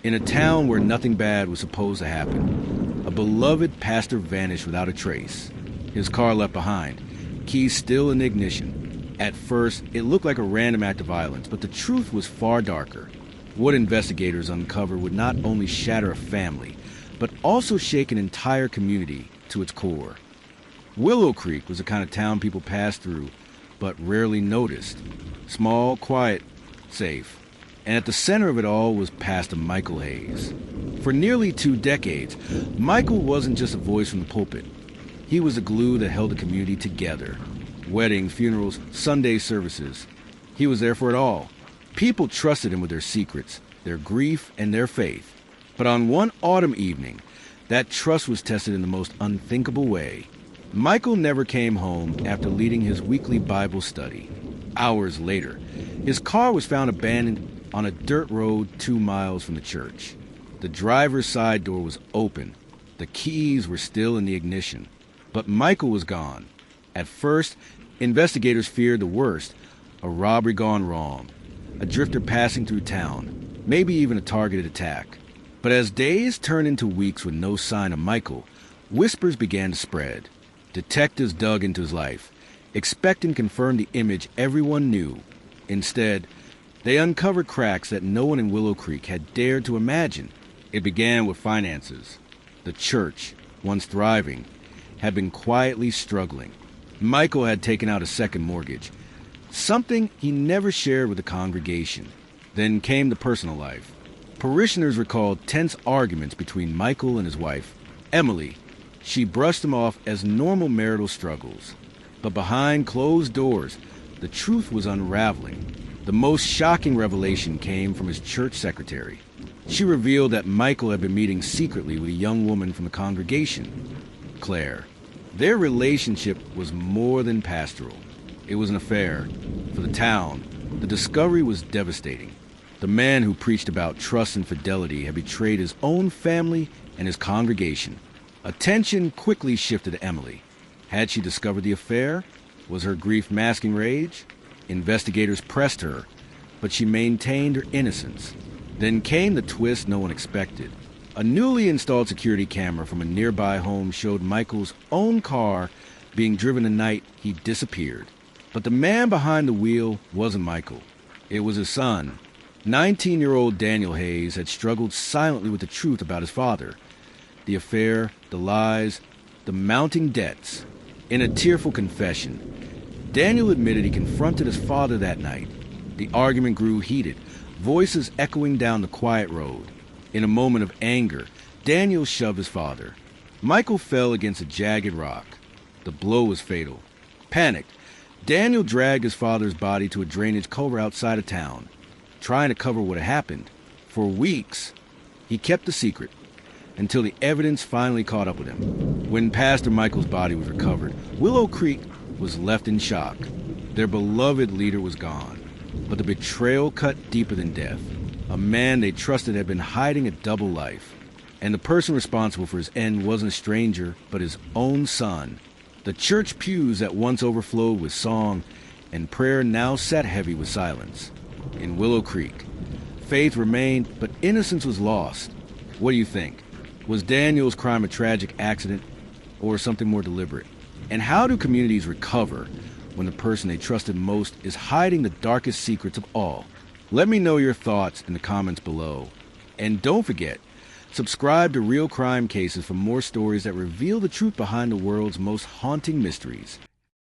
In a town where nothing bad was supposed to happen, a beloved pastor vanished without a trace. His car left behind, keys still in the ignition. At first, it looked like a random act of violence, but the truth was far darker. What investigators uncovered would not only shatter a family, but also shake an entire community to its core. Willow Creek was the kind of town people passed through, but rarely noticed. Small, quiet, safe. And at the center of it all was Pastor Michael Hayes. For nearly 2 decades, Michael wasn't just a voice from the pulpit. He was the glue that held the community together. Weddings, funerals, Sunday services. He was there for it all. People trusted him with their secrets, their grief, and their faith. But on one autumn evening, that trust was tested in the most unthinkable way. Michael never came home after leading his weekly Bible study. Hours later, his car was found abandoned on a dirt road 2 miles from the church. The driver's side door was open. The keys were still in the ignition. But Michael was gone. At first, investigators feared the worst, a robbery gone wrong, a drifter passing through town, maybe even a targeted attack. But as days turned into weeks with no sign of Michael, whispers began to spread. Detectives dug into his life, expecting to confirm the image everyone knew. Instead, they uncovered cracks that no one in Willow Creek had dared to imagine. It began with finances. The church, once thriving, had been quietly struggling. Michael had taken out a second mortgage, something he never shared with the congregation. Then came the personal life. Parishioners recalled tense arguments between Michael and his wife, Emily. She brushed them off as normal marital struggles. But behind closed doors, the truth was unraveling. The most shocking revelation came from his church secretary. She revealed that Michael had been meeting secretly with a young woman from the congregation, Claire. Their relationship was more than pastoral. It was an affair. For the town, the discovery was devastating. The man who preached about trust and fidelity had betrayed his own family and his congregation. Attention quickly shifted to Emily. Had she discovered the affair? Was her grief masking rage? Investigators pressed her, but she maintained her innocence. Then came the twist no one expected. A newly installed security camera from a nearby home showed Michael's own car being driven the night he disappeared. But the man behind the wheel wasn't Michael. It was his son. 19-year-old Daniel Hayes had struggled silently with the truth about his father. The affair, the lies, the mounting debts. In a tearful confession, Daniel admitted he confronted his father that night. The argument grew heated, voices echoing down the quiet road. In a moment of anger, Daniel shoved his father. Michael fell against a jagged rock. The blow was fatal. Panicked, Daniel dragged his father's body to a drainage culvert outside of town, trying to cover what had happened. For weeks, he kept the secret, until the evidence finally caught up with him. When Pastor Michael's body was recovered, Willow Creek was left in shock. Their beloved leader was gone, but the betrayal cut deeper than death. A man they trusted had been hiding a double life, and the person responsible for his end wasn't a stranger, but his own son. The church pews that once overflowed with song and prayer now sat heavy with silence. In Willow Creek, faith remained, but innocence was lost. What do you think? Was Daniel's crime a tragic accident or something more deliberate? And how do communities recover when the person they trusted most is hiding the darkest secrets of all? Let me know your thoughts in the comments below. And don't forget, subscribe to Real Crime Cases for more stories that reveal the truth behind the world's most haunting mysteries.